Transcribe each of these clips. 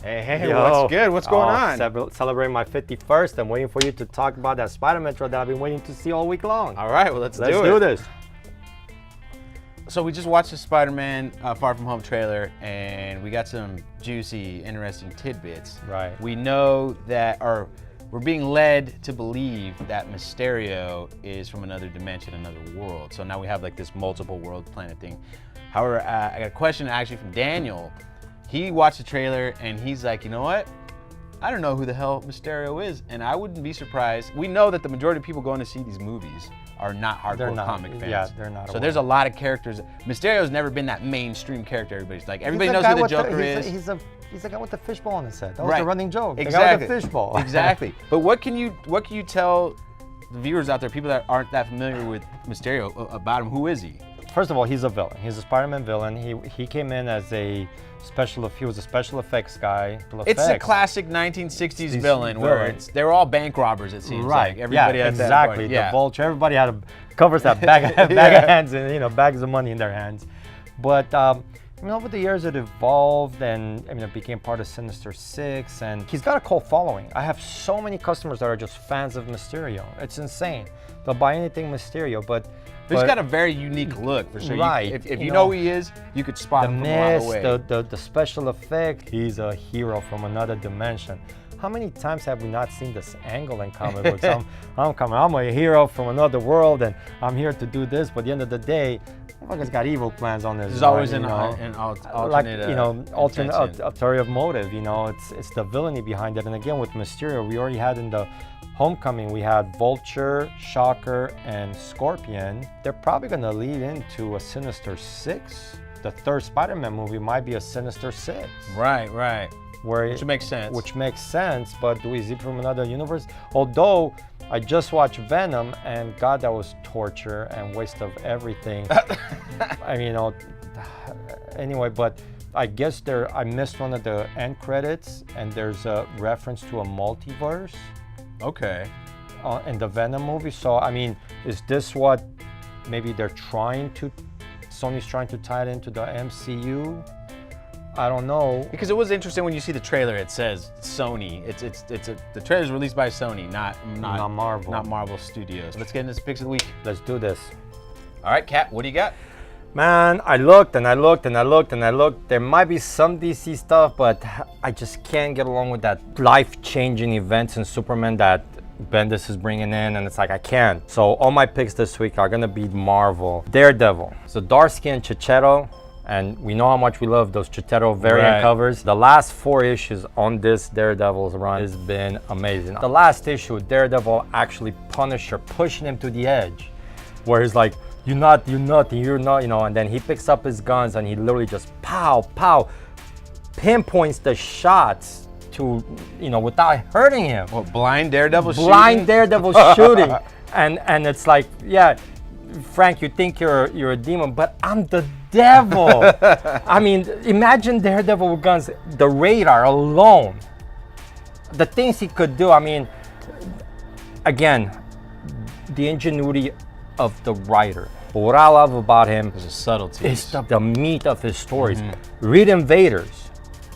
Hey, Yo. what's good? What's going on? Celebrating my 51st. I'm waiting for you to talk about that Spider-Man trailer that I've been waiting to see all week long. All right, well, let's do do this. So we just watched the Spider-Man Far From Home trailer, and we got some juicy, interesting tidbits. Right. We know that, or we're being led to believe that Mysterio is from another dimension, another world. So now we have like this multiple world planet thing. However, I got a question actually from Daniel. He watched the trailer and he's like, you know what? I don't know who the hell Mysterio is, and I wouldn't be surprised. We know that the majority of people going to see these movies are not hardcore comic fans. Yeah, they're not. So there's a lot of characters. Mysterio's never been that mainstream character. Everybody knows who the Joker is. He's the guy with the fishbowl on his head. That was Right. the running joke. Exactly. The guy with the fishbowl. Exactly. But what can you tell the viewers out there, people that aren't that familiar with Mysterio, about him? Who is he? First of all, he's a villain. He's a Spider-Man villain. He came in as he was a special effects guy. It's a classic 1960s villain where they're all bank robbers, it seems like. Everybody yeah, has exactly. That the Vulture. Everybody had covers that bag of hands and bags of money in their hands. But over the years it evolved, and it became part of Sinister 6, and he's got a cult following. I have so many customers that are just fans of Mysterio. It's insane. They'll buy anything Mysterio, but he's got a very unique look, for sure. Right. If you know who he is, you could spot him from a mile away. The special effect, he's a hero from another dimension. How many times have we not seen this angle in comic books? I'm a hero from another world, and I'm here to do this, but at the end of the day, he's got evil plans on this. There's always an alternate ulterior motive. It's the villainy behind it. And again, with Mysterio, we already had in the Homecoming, we had Vulture, Shocker, and Scorpion. They're probably going to lead into a Sinister 6. The third Spider-Man movie might be a Sinister 6. Right. Which makes sense. But is he from another universe? Although I just watched Venom, and God, that was torture and waste of everything. Anyway, but I guess I missed one of the end credits, and there's a reference to a multiverse. Okay. In the Venom movie. So, is this what maybe Sony's trying to tie it into the MCU? I don't know. Because it was interesting when you see the trailer, it says Sony. The trailer's released by Sony, not Marvel. Not Marvel Studios. Let's get into this picks of the week. Let's do this. All right, Kat, what do you got? Man, I looked. There might be some DC stuff, but I just can't get along with that life-changing events in Superman that Bendis is bringing in, and it's like I can't. So all my picks this week are gonna be Marvel. Daredevil. So dark-skinned Chichetto, and we know how much we love those Chichetto variant covers. The last 4 issues on this Daredevil's run has been amazing. The last issue, Daredevil actually Punisher pushing him to the edge, where he's like, you're not, and then he picks up his guns and he literally just pow, pinpoints the shots to, without hurting him. Well, blind Daredevil shooting? Blind Daredevil shooting. And it's like, yeah, Frank, you think you're a demon, but I'm the devil. Imagine Daredevil with guns, the radar alone. The things he could do, again, the ingenuity of the writer. But what I love about him is the subtlety. Is the meat of his stories. Read Invaders.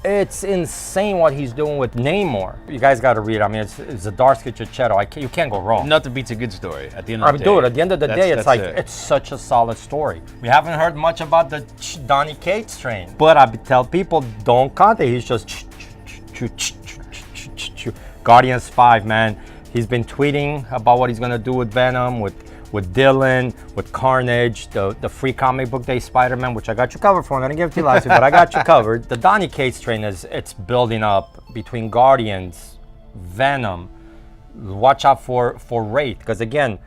It's insane what he's doing with Namor. You guys got to read it. It's a dark-skinned Chichetto. You can't go wrong. Nothing beats a good story at the end of the day. Dude, at the end of the day, it's such a solid story. We haven't heard much about the Donny Cates train. But I tell people, don't contact. He's just Guardians 5, man. He's been tweeting about what he's going to do with Venom, with Dylan, with Carnage, the free comic book day Spider-Man, which I got you covered for. I'm gonna give it to you last week, but I got you covered. The Donny Cates train it's building up between Guardians, Venom. Watch out for Wraith, because again,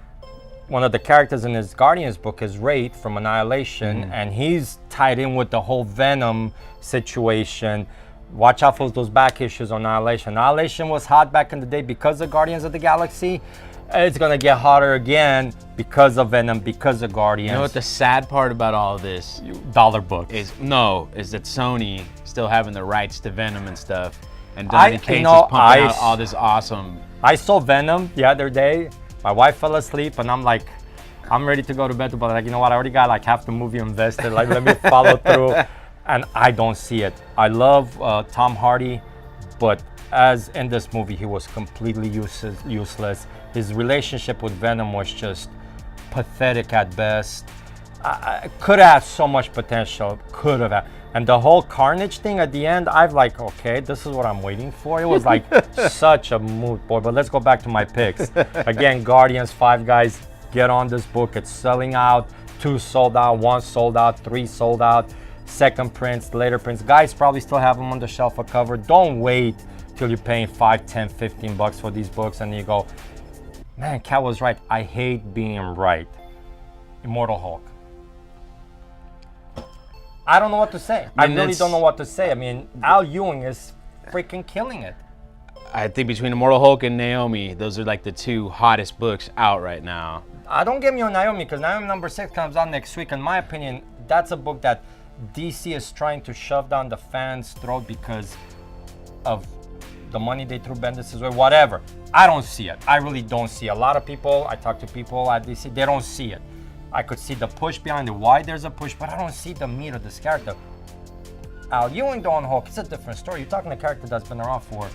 one of the characters in his Guardians book is Wraith from Annihilation, and he's tied in with the whole Venom situation. Watch out for those back issues on Annihilation. Annihilation was hot back in the day because of Guardians of the Galaxy. It's gonna get hotter again because of Venom, because of Guardians. You know what the sad part about all of this? Dollar book. Is that Sony still having the rights to Venom and stuff, and Donny Cates is pumping out all this awesome. I saw Venom the other day. My wife fell asleep, and I'm like, I'm ready to go to bed, but you know what? I already got half the movie invested. Let me follow through, and I don't see it. I love Tom Hardy but as in this movie, he was completely useless. His relationship with Venom was just pathetic at best. I could have had so much potential, could have had. And the whole Carnage thing at the end, I've like, okay, this is what I'm waiting for. It was like such a mood board. But let's go back to my picks. Again, Guardians, 5 guys, get on this book. It's selling out. 2 sold out, 1 sold out, 3 sold out. Second prints, later prints. Guys probably still have them on the shelf or cover. Don't wait till you're paying $5, $10, $15 for these books and you go, man, Cat was right. I hate being right. Immortal Hulk. I don't know what to say. I really don't know what to say. I mean, Al Ewing is freaking killing it. I think between Immortal Hulk and Naomi, those are like the 2 hottest books out right now. Don't get me on Naomi, because Naomi number 6 comes out next week. In my opinion, that's a book that DC is trying to shove down the fans' throat because of the money they threw Bendis' way, whatever. I don't see it. I really don't see it. A lot of people, I talk to people at DC, they don't see it. I could see the push behind it, why there's a push, but I don't see the meat of this character. Al Ewing on Hulk, it's a different story. You're talking a character that's been around for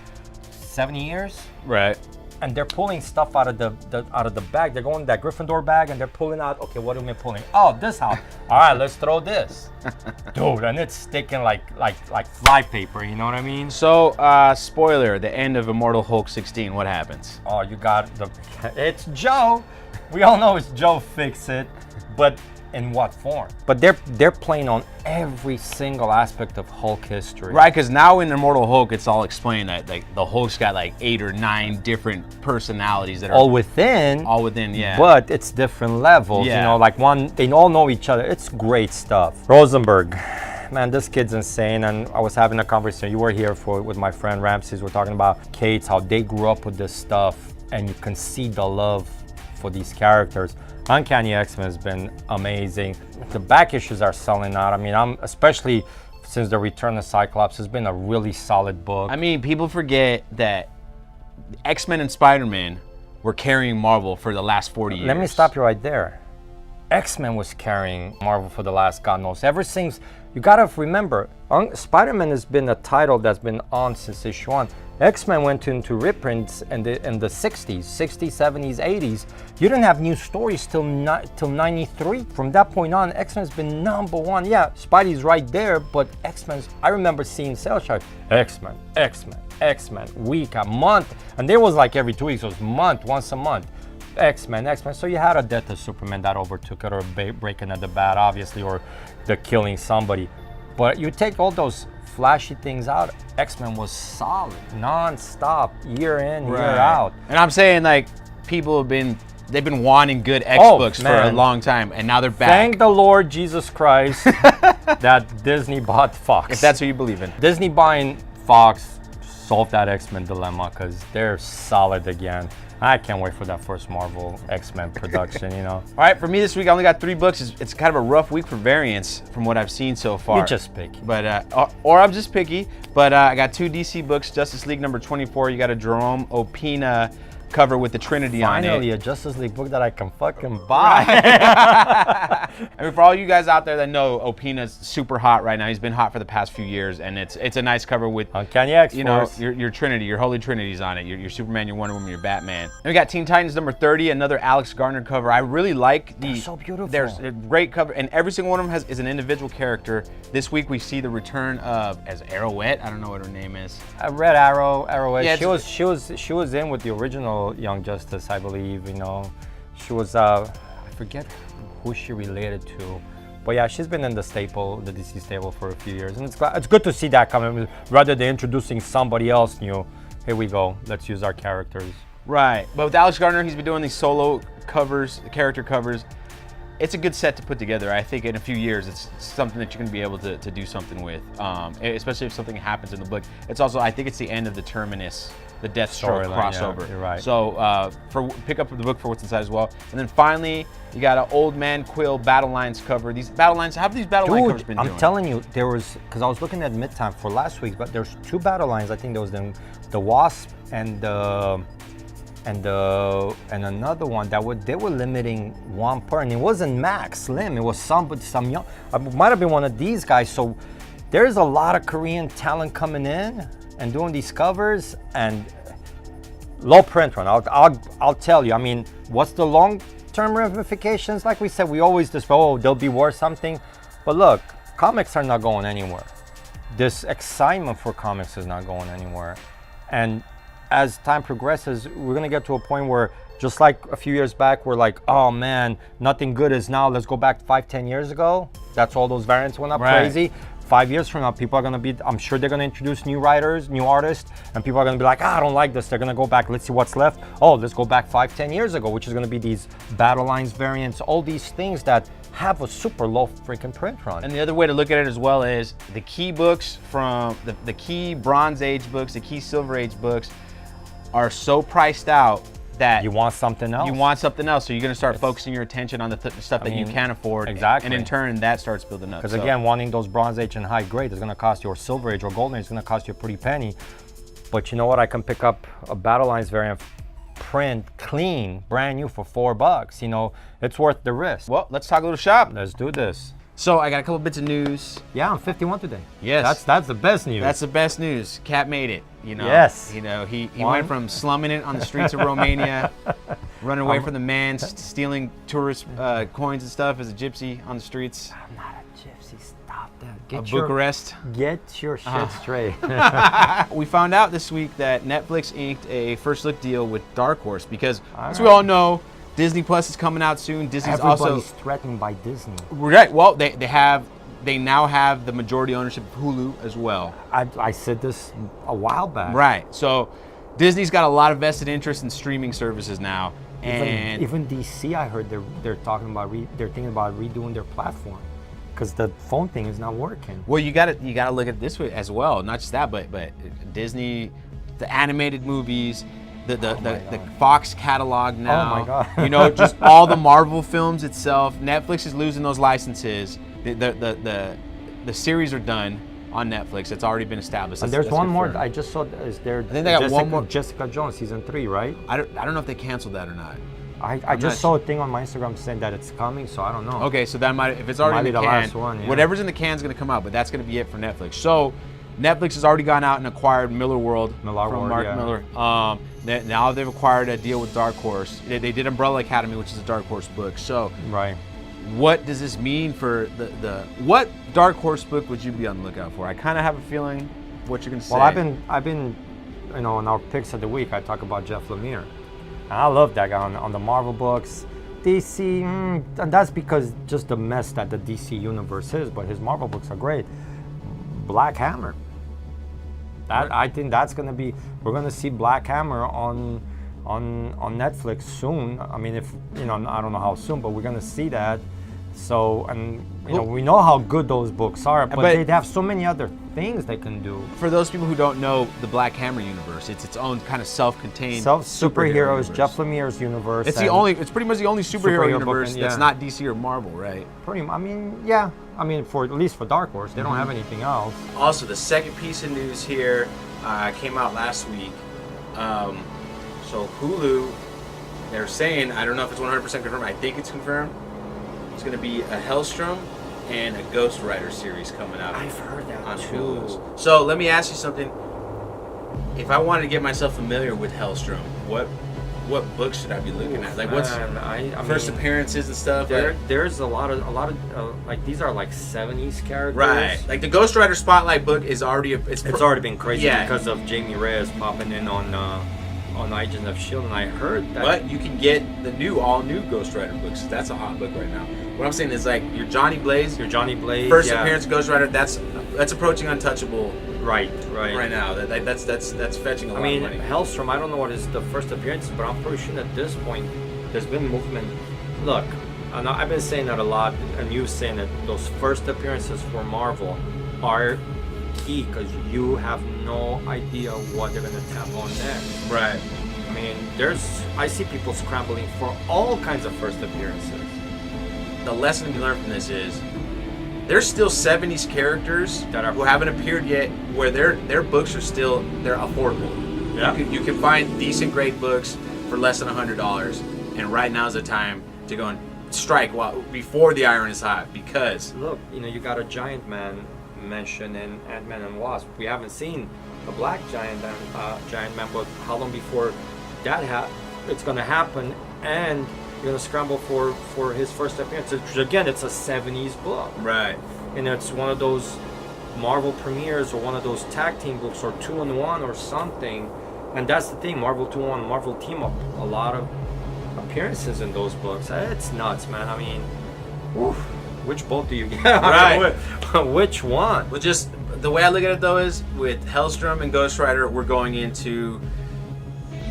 70 years. Right. And they're pulling stuff out of the bag. They're going to that Gryffindor bag and they're pulling out, okay, what am I pulling? Oh, this house. All right, let's throw this. Dude, and it's sticking like fly paper, you know what I mean? So, spoiler, the end of Immortal Hulk 16, what happens? Oh, you got it's Joe. We all know it's Joe Fix-It, but in what form? But they're playing on every single aspect of Hulk history. Right, because now in Immortal Hulk, it's all explained that like the Hulk's got like 8 or 9 different personalities that are all within, yeah. But it's different levels, yeah. You know, like they all know each other. It's great stuff. Rosenberg, man, this kid's insane. And I was having a conversation. You were here with my friend Ramses. We're talking about Kate's, how they grew up with this stuff, and you can see the love for these characters. Uncanny X-Men has been amazing. The back issues are selling out. I mean, especially since the return of Cyclops has been a really solid book. I mean, people forget that X-Men and Spider-Man were carrying Marvel for the last 40 years. Let me stop you right there. X-Men was carrying Marvel for the last, God knows, ever since. You gotta remember, Spider-Man has been a title that's been on since issue 1. X-Men went into reprints in the 60s, 70s, 80s. You didn't have new stories till 93. From that point on, X-Men's been number 1. Yeah, Spidey's right there, but X-Men's, I remember seeing sales charts. X-Men, week, a month. And there was like every 2 weeks, it was once a month. X-Men. So you had a death of Superman that overtook it, or breaking at the bat, obviously, or the killing somebody. But you take all those flashy things out, X-Men was solid, non-stop, year in, year out. And I'm saying, like, they've been wanting good X books for a long time, and now they're back. Thank the Lord Jesus Christ that Disney bought Fox. If that's what you believe in. Disney buying Fox solved that X-Men dilemma, because they're solid again. I can't wait for that first Marvel X-Men production, you know. All right, for me this week, I only got 3 books. It's kind of a rough week for variants from what I've seen so far. You're just picky. But, or I'm just picky. But I got 2 DC books. Justice League number 24. You got a Jerome Opina cover with the Trinity on it. Finally, a Justice League book that I can fucking buy. I mean, for all you guys out there that know, Opina's super hot right now. He's been hot for the past few years, and it's a nice cover with Uncanny X-Force. You know, your Trinity, your Holy Trinity's on it. Your Superman, your Wonder Woman, your Batman. And we got Teen Titans number 30, another Alex Garner cover. I really like They're so beautiful. There's a great cover, and every single one of them is an individual character. This week we see the return of as Arrowette. I don't know what her name is. Red Arrowette. Yeah, she was in with the original Young Justice, I believe. You know, she was I forget who she related to, but yeah, she's been in the DC stable for a few years, and it's good to see that coming rather than introducing somebody else new. Here we go, let's use our characters. Right, but with Alex Garner, he's been doing these solo covers, character covers. It's a good set to put together. I think in a few years, it's something that you're going to be able to do something with, especially if something happens in the book. It's also, I think it's the end of the Terminus, the Deathstroke crossover. Yeah, you're right. So pick up the book for what's inside as well. And then finally, you got an Old Man Quill Battle Lines cover. These Battle Lines, how have these Battle Line covers been doing? I'm telling you, there was, because I was looking at Midtime for last week, but there's 2 Battle Lines. I think there was the Wasp and another one that they were limiting 1 per, and it wasn't Max Slim. It was some young. It might have been one of these guys. So there's a lot of Korean talent coming in. and doing these covers and low print run. I'll tell you. I mean, what's the long-term ramifications? Like we said, we always just they'll be worth something. But look, comics are not going anywhere. This excitement for comics is not going anywhere. And as time progresses, we're gonna get to a point where, just like a few years back, we're like, oh man, nothing good is now. Let's go back 5-10 years ago. That's all those variants went up crazy. 5 years from now, people are gonna be, I'm sure they're gonna introduce new writers, new artists, and people are gonna be like, I don't like this. They're gonna go back, let's see what's left. Oh, let's go back 5-10 years ago, which is gonna be these battle lines variants, all these things that have a super low freaking print run. And the other way to look at it as well is the key books from the key Bronze Age books, the key Silver Age books are so priced out that you want something else. You want something else, so you're gonna start focusing your attention on the stuff that you can afford. Exactly. And in turn, that starts building up. Because again, wanting those Bronze Age and high grade is gonna cost you, or Silver Age or Golden Age is gonna cost you a pretty penny. But you know what? I can pick up a Battle Lines variant, print, clean, brand new for $4. You know, it's worth the risk. Well, let's talk a little shop. Let's do this. So I got a couple bits of news. Yeah, I'm 51 today. Yes. That's the best news. That's the best news. Cat made it. You know. Yes. You know, he went from slumming it on the streets of Romania, running away from the man, stealing tourist coins and stuff as a gypsy on the streets. I'm not a gypsy. Stop that. Bucharest. Get your shit straight. We found out this week that Netflix inked a first look deal with Dark Horse because, as we all know, Disney Plus is coming out soon. Disney's Everybody's threatened by Disney. Right. Well, they now have the majority ownership of Hulu as well. I said this a while back. Right. So Disney's got a lot of vested interest in streaming services now. And even DC, I heard they're talking about they're thinking about redoing their platform because the phone thing is not working. Well, you got to look at it this way as well. Not just that, but Disney, the animated movies, the Fox catalog now. Oh my God. You know, just all the Marvel films itself. Netflix is losing those licenses. The series are done on Netflix. It's already been established. And there's one more. I just saw. Is there? I think they got one more. Jessica Jones season 3, right? I don't know if they canceled that or not. I just saw a thing on my Instagram saying that it's coming, so I don't know. Okay, so that might, if it's already in the can, last one, yeah. Whatever's in the can is going to come out, but that's going to be it for Netflix. So Netflix has already gone out and acquired Miller World from Mark Miller. Now they've acquired a deal with Dark Horse. They did Umbrella Academy, which is a Dark Horse book. So right. What does this mean for what Dark Horse book would you be on the lookout for? I kind of have a feeling what you're going to say. Well, I've been, you know, in our picks of the week, I talk about Jeff Lemire. And I love that guy on the Marvel books. DC, and that's because just the mess that the DC universe is, but his Marvel books are great. Black Hammer. I think that's gonna be, we're gonna see Black Hammer on Netflix soon. I mean, if you know, I don't know how soon, but we're gonna see that. So, and you know, we know how good those books are, but they have so many other things they can do. For those people who don't know the Black Hammer universe, it's its own kind of self-contained superheroes. Jeff Lemire's universe. It's it's pretty much the only superhero universe that's not DC or Marvel, right? I mean, yeah. I mean, for at least for Dark Horse, they don't have anything else. Also, the second piece of news here came out last week. So Hulu, they're saying, I don't know if it's 100% confirmed. I think it's confirmed. It's going to be a Hellstrom and a Ghost Rider series coming out. I've heard that on too. Hulu. So let me ask you something. If I wanted to get myself familiar with Hellstrom, what books should I be looking at? Like what's first appearances and stuff? There's a lot of like these are like 70s characters. Right. Like the Ghost Rider Spotlight book is already it's already been crazy because of Jamie Reyes popping in on Agents of S.H.I.E.L.D. and I heard that. But you can get the all new Ghost Rider books. That's a hot book right now. What I'm saying is like your Johnny Blaze. First appearance of Ghost Rider. That's approaching untouchable. Right. Now, that's fetching a lot of money. Hellstrom, I don't know what is the first appearance, but I'm pretty sure at this point there's been movement. Look, and I've been saying that a lot, and you saying that those first appearances for Marvel are key because you have no idea what they're gonna tap on next. Right. I mean, I see people scrambling for all kinds of first appearances. The lesson to be learned from this is there's still 70s characters who haven't appeared yet where their books are still affordable. Yeah. You can find decent, great books for less than $100, and right now is the time to go and strike before the iron is hot because look, you know, you got a Giant Man mentioned in Ant-Man and Wasp. We haven't seen the Black Giant Man, but how long before that it's going to happen, and you're going to scramble for his first appearance. Again, it's a 70s book. Right. And it's one of those Marvel premieres or one of ththose tag team books or 2-in-1 or something. And that's the thing, Marvel 2-in-1, Marvel Team Up, a lot of appearances in those books. It's nuts, man. I mean, woof, which book do you get? Right. Which one? Well, just the way I look at it though is with Hellstrom and Ghost Rider, we're going into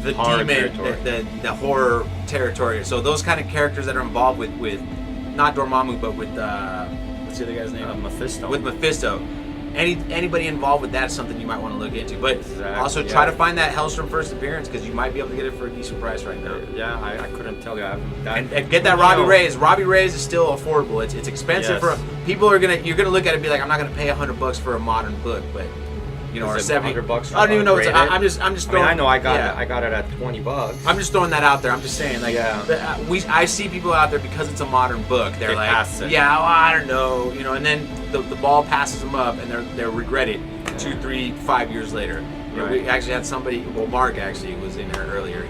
the Horror demon, territory. the horror territory. So those kind of characters that are involved with not Dormammu, but with what's the other guy's name? Mephisto. With Mephisto. Anybody involved with that is something you might want to look into. But Exactly, also yeah. try to find that Hellstrom first appearance because you might be able to get it for a decent price right now. Yeah, I couldn't tell you. And get that Robbie Reyes. Robbie Reyes is still affordable. It's expensive Yes. for people you're gonna look at it and be like, I'm not gonna pay $100 for a modern book, but you know, or Is it $70. $100 I don't even know. rated? I'm just I mean, throwing. I know I got yeah. it. I got it at $20. I'm just throwing that out there. I'm just saying, like, Yeah. I see people out there because it's a modern book. They're They like, pass it. yeah, well, I don't know, you know, and then the ball passes them up, and they regret it 2, 3, 5 years later. You know, Right. we actually had somebody. Well, Mark actually was in here earlier.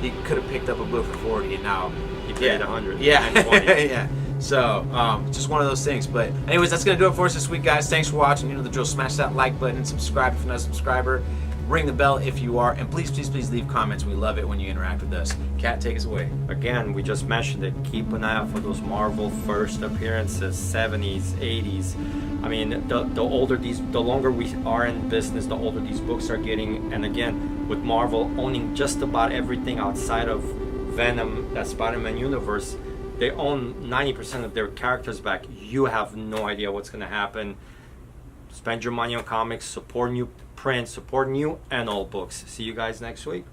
He could have picked up a book for 40, and now He paid 100. Yeah, and 20. yeah. So, just one of those things. But anyways, that's gonna do it for us this week, guys. Thanks for watching. You know the drill. Smash that like button and subscribe if you're not a subscriber. Ring the bell if you are, and please, please, please leave comments. We love it when you interact with us. Kat, take us away. Again, we just mentioned it. Keep an eye out for those Marvel first appearances, 70s, 80s. I mean, the longer we are in business, the older these books are getting. And again, with Marvel owning just about everything outside of Venom, that Spider-Man universe, they own 90% of their characters back. You have no idea what's going to happen. Spend your money on comics, support new prints, support new and old books. See you guys next week.